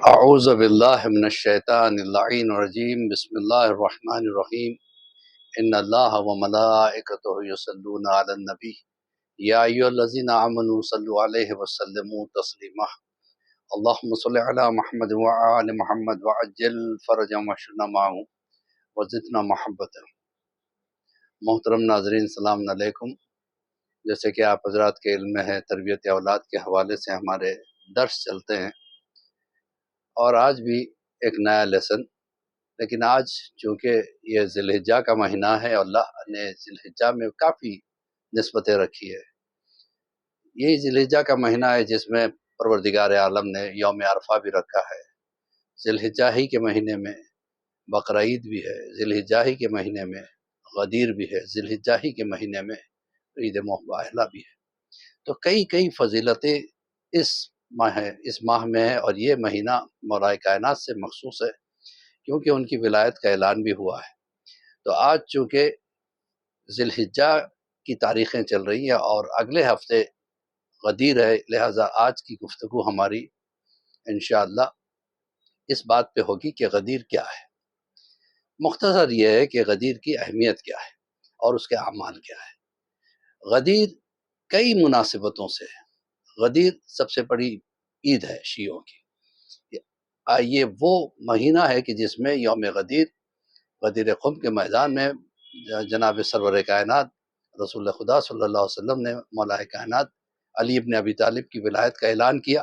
اعوذ باللہ من الشیطان اللعین الرجیم بسم اللہ الرحمن الرحیم ان اللہ وملائکتہ یصلون علی النبی یا ایھا الذین آمنوا صلوا علیہ وسلموا تسلیما اللہم صل علی محمد وآل محمد وعجل فرجهم واشرنا معهم وزدنا محبتا۔ محترم ناظرین، السلام علیکم۔ جیسے کہ آپ حضرات کے علم میں ہے، تربیت اولاد کے حوالے سے ہمارے درس چلتے ہیں، اور آج بھی ایک نیا لیسن، لیکن آج چونکہ یہ ذی الحجہ کا مہینہ ہے، اللہ نے ذی الحجہ میں کافی نسبتیں رکھی ہے۔ یہی ذی الحجہ کا مہینہ ہے جس میں پروردگار عالم نے یوم عرفہ بھی رکھا ہے۔ ذی الحجہ ہی کے مہینے میں بقرہ عید بھی ہے، ذی الحجہ ہی کے مہینے میں غدیر بھی ہے، ذی الحجہ ہی کے مہینے میں عید مباہلہ بھی ہے۔ تو کئی فضیلتیں اس ماہ میں ہے، اور یہ مہینہ مولا کائنات سے مخصوص ہے کیونکہ ان کی ولایت کا اعلان بھی ہوا ہے۔ تو آج چونکہ ذی الحجہ کی تاریخیں چل رہی ہیں اور اگلے ہفتے غدیر ہے، لہٰذا آج کی گفتگو ہماری انشاءاللہ اس بات پہ ہوگی کہ غدیر کیا ہے۔ مختصر یہ ہے کہ غدیر کی اہمیت کیا ہے اور اس کے اعمال کیا ہے۔ غدیر کئی مناسبتوں سے ہے۔ غدیر سب سے بڑی عید ہے شیعوں کی۔ یہ وہ مہینہ ہے کہ جس میں یوم غدیر خم کے میدان میں جناب سرور کائنات رسول خدا صلی اللہ علیہ وسلم نے مولا کائنات علی ابن ابی طالب کی ولایت کا اعلان کیا،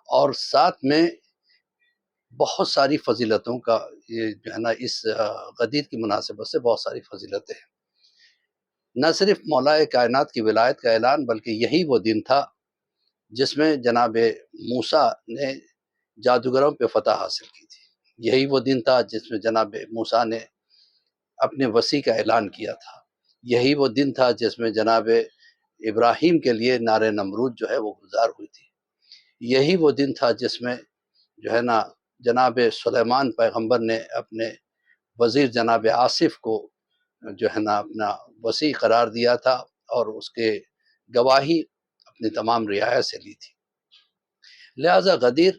اور ساتھ میں بہت ساری فضیلتوں کا یہ جو ہے نا اس غدیر کی مناسبت سے بہت ساری فضیلتیں ہیں۔ نہ صرف مولا کائنات کی ولایت کا اعلان، بلکہ یہی وہ دن تھا جس میں جناب موسیٰ نے جادوگروں پہ فتح حاصل کی تھی۔ یہی وہ دن تھا جس میں جناب موسیٰ نے اپنے وسیع کا اعلان کیا تھا۔ یہی وہ دن تھا جس میں جناب ابراہیم کے لیے نار نمرود جو ہے وہ گلزار ہوئی تھی۔ یہی وہ دن تھا جس میں جو ہے نا جناب سلیمان پیغمبر نے اپنے وزیر جناب آصف کو جو ہے نا اپنا وسیع قرار دیا تھا، اور اس کے گواہی اپنی تمام رعایا سے لی تھی۔ لہٰذا غدیر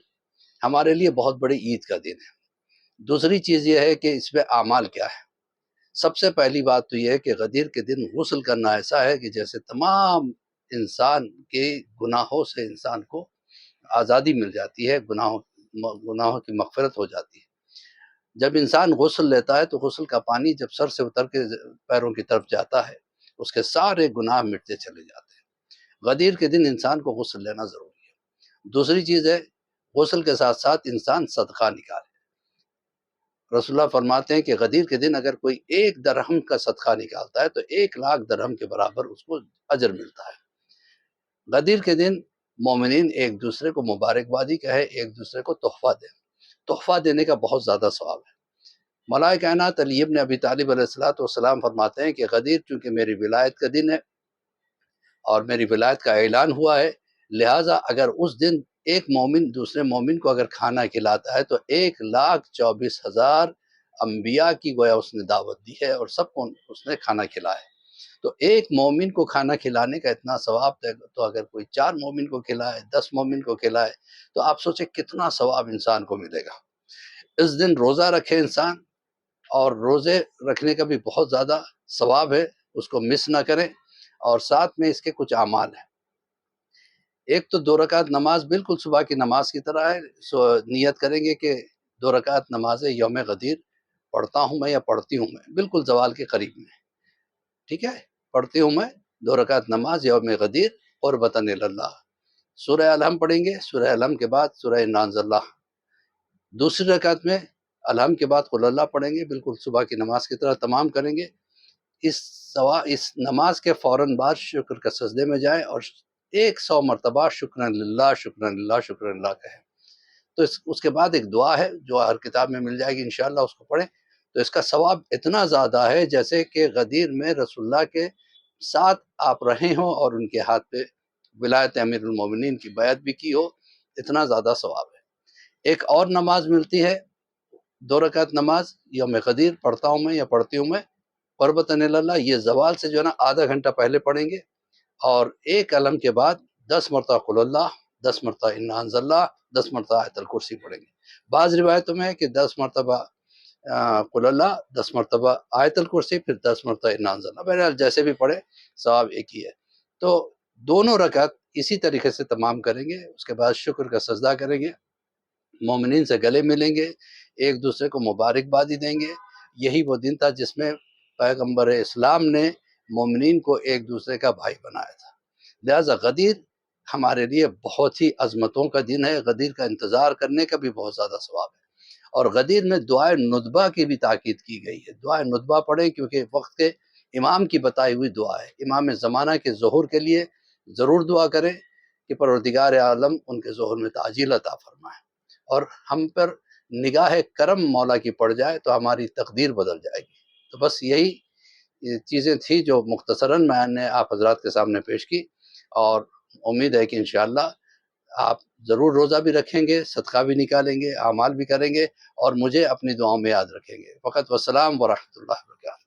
ہمارے لیے بہت بڑی عید کا دن ہے۔ دوسری چیز یہ ہے کہ اس میں اعمال کیا ہے۔ سب سے پہلی بات تو یہ ہے کہ غدیر کے دن غسل کرنا ایسا ہے کہ جیسے تمام انسان کے گناہوں سے انسان کو آزادی مل جاتی ہے، گناہوں کی مغفرت ہو جاتی ہے۔ جب انسان غسل لیتا ہے تو غسل کا پانی جب سر سے اتر کے پیروں کی طرف جاتا ہے، اس کے سارے گناہ مٹتے چلے جاتے ہیں۔ غدیر کے دن انسان کو غسل لینا ضروری ہے۔ دوسری چیز ہے، غسل کے ساتھ ساتھ انسان صدقہ نکالے۔ رسول اللہ فرماتے ہیں کہ غدیر کے دن اگر کوئی 1 درہم کا صدقہ نکالتا ہے تو 1,00,000 درہم کے برابر اس کو اجر ملتا ہے۔ غدیر کے دن مومنین ایک دوسرے کو مبارکبادی کہے، ایک دوسرے کو تحفہ دیں۔ تحفہ دینے کا بہت زیادہ ثواب ہے۔ مولا کائنات علی ابن ابی طالب علیہ السلام فرماتے ہیں کہ غدیر چونکہ میری ولایت کا دن ہے اور میری ولایت کا اعلان ہوا ہے، لہٰذا اگر اس دن ایک مومن دوسرے مومن کو اگر کھانا کھلاتا ہے تو 1,24,000 انبیاء کی گویا اس نے دعوت دی ہے اور سب کو اس نے کھانا کھلایا ہے۔ تو ایک مومن کو کھانا کھلانے کا اتنا ثواب ہے، تو اگر کوئی 4 مومن کو کھلائے، 10 مومن کو کھلائے، تو آپ سوچیں کتنا ثواب انسان کو ملے گا۔ اس دن روزہ رکھے انسان، اور روزے رکھنے کا بھی بہت زیادہ ثواب ہے، اس کو مس نہ کریں۔ اور ساتھ میں اس کے کچھ اعمال ہیں۔ ایک تو 2 رکعت نماز بالکل صبح کی نماز کی طرح ہے۔ نیت کریں گے کہ 2 رکعت نماز یوم غدیر پڑھتا ہوں میں یا پڑھتی ہوں میں، بالکل زوال کے قریب میں، ٹھیک ہے، پڑھتی ہوں میں 2 رکعت نماز یوم غدیر قربتاً اللہ۔ سورہ الحم پڑھیں گے، سورہ الحم کے بعد سورہ انا انزلناہ۔ دوسری رکعت میں الحم کے بعد قل اللہ پڑھیں گے، بالکل صبح کی نماز کی طرح تمام کریں گے۔ اس نماز کے فوراً بعد شکر کے سجدے میں جائیں اور 100 مرتبہ شکرن للہ شکرن للہ شکرن للہ کہیں۔ تو اس کے بعد ایک دعا ہے جو ہر کتاب میں مل جائے گی انشاءاللہ، اس کو پڑھیں تو اس کا ثواب اتنا زیادہ ہے جیسے کہ غدیر میں رسول اللہ کے ساتھ آپ رہے ہوں اور ان کے ہاتھ پہ ولایت امیر المومنین کی بیعت بھی کی ہو، اتنا زیادہ ثواب ہے۔ ایک اور نماز ملتی ہے، 2 رکعت نماز یوم غدیر پڑھتا ہوں میں یا پڑھتی ہوں میں قربتاً اللہ۔ یہ زوال سے جو ہے نا آدھا گھنٹہ پہلے پڑھیں گے، اور 1 الحم کے بعد 10 مرتبہ قل اللہ، 10 مرتبہ انا انزلنا، 10 مرتبہ آیت الکرسی پڑھیں گے۔ بعض روایتوں میں ہے کہ 10 مرتبہ قل اللہ، 10 مرتبہ آیت الکرسی، پھر 10 مرتبہ انا انزلنا، بہرحال جیسے بھی پڑھے ثواب ایک ہی ہے۔ تو دونوں رکعت اسی طریقے سے تمام کریں گے، اس کے بعد شکر کا سجدہ کریں گے، مومنین سے گلے ملیں گے، ایک دوسرے کو مبارکبادی دیں گے۔ یہی وہ دن تھا جس میں پیغمبر اسلام نے مومنین کو ایک دوسرے کا بھائی بنایا تھا۔ لہٰذا غدیر ہمارے لیے بہت ہی عظمتوں کا دن ہے، غدیر کا انتظار کرنے کا بھی بہت زیادہ ثواب ہے۔ اور غدیر میں دعائے ندبہ کی بھی تاکید کی گئی ہے، دعائے ندبہ پڑھیں کیونکہ وقت کے امام کی بتائی ہوئی دعا ہے۔ امام زمانہ کے ظہور کے لیے ضرور دعا کریں کہ پروردگار عالم ان کے ظہور میں تعجیل عطا فرمائے، اور ہم پر نگاہ کرم مولا کی پڑ جائے تو ہماری تقدیر بدل جائے گی۔ تو بس یہی چیزیں تھیں جو مختصراً میں نے آپ حضرات کے سامنے پیش کی، اور امید ہے کہ انشاءاللہ آپ ضرور روزہ بھی رکھیں گے، صدقہ بھی نکالیں گے، اعمال بھی کریں گے، اور مجھے اپنی دعاؤں میں یاد رکھیں گے۔ فقط والسلام ورحمۃ اللہ وبرکاتہ۔